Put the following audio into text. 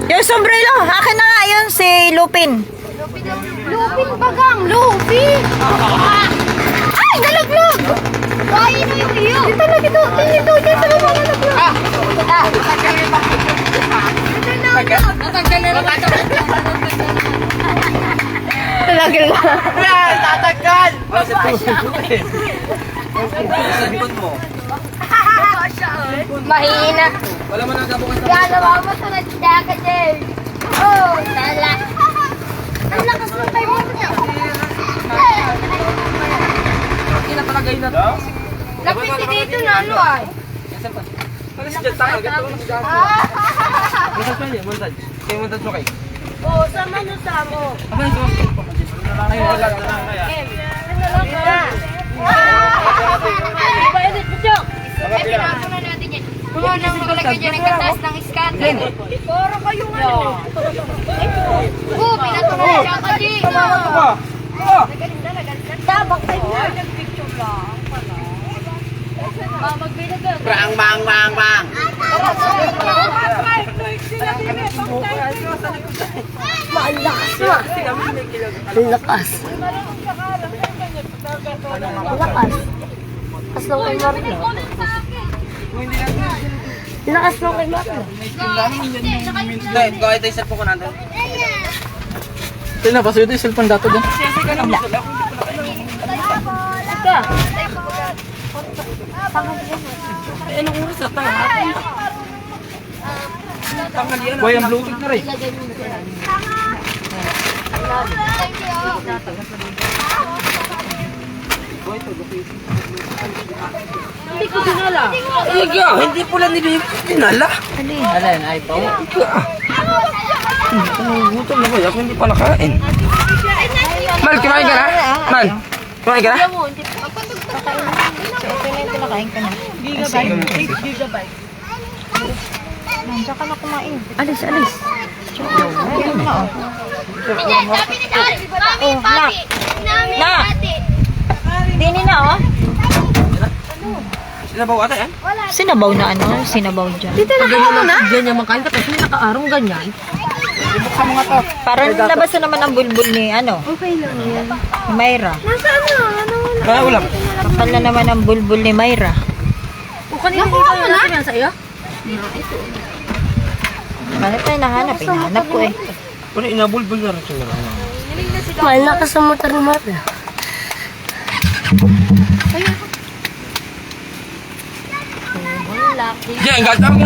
Yung sombrero, akin na nga yun si Lupin. Lupin bagang, Lupin! Ay, nalaglag! Kain na yung iyo! Dito na, dito! Dito na mga nalaglag! Natanggal na naman ito! Nalaglag na! Tataggal! Mahina! Wala mo nagabukas na. Galawa mo sa nagdagat eh! Oh, tala! Ang lakas ng tayo mo niya! Pinapalagay na to. Lapit si dito na ano ay! Pag-isip dyan tayo, ganito lang siya. Montage pa niya, montage. Kaya montage mo kayo. Oo, sama nyo sa mo! Aba, ito. Ay, wala na kaya. Eh, pinako na natin yan. Puno nang maglagay dyan ang katas ng scatter. Puro kayong ano. Oo, pinato na siya ka dito. Tabak tayo na. Nag-picture lang. Magbinagal. Bang, bang, bang, bang. Malakas na. Lakas. Lakas. Lakas lang kay Marlo. Lakas lang kay Marlo. Hindi, gawin tayo cellphone ko natin. Ito na, paso ito yung cellphone dato dyan. Ika. Anong oras na tayo? Boy, ang Bluetooth na rin. Hindi ko dinala. Iga, hindi pula dinala. Alin, iPhone? Gutom na ba? Ako hindi pa nakain. Mal, kumain ka na? Mal, kumain ka na? Ito na yung pinakain ka na. Gigabyte. Nandiyan ka na kumain. Alis, alis. Ayun na, oh. Oh, nak. Nak. Dini na, oh. Sinabaw ata yan? Sinabaw na ano? Sinabaw dyan. Dito na ako na. Ganyan makain ka kasi nakaarong ganyan. Ibuksan mo nga to. Parang labas na naman ang bulbul ni ano? Okay lang yan. Ni Myra. Nasaan na? Ano? Kaya ulam. Kapal na naman ang bulbul ni Myra. O kanina hindi ko natin yan sa iyo? Bakit tayo nahanap? Hinahanap ko eh. Pero inabulbul na rin siya. Malakas ang motor ni Marlo. Diyan, gata mo.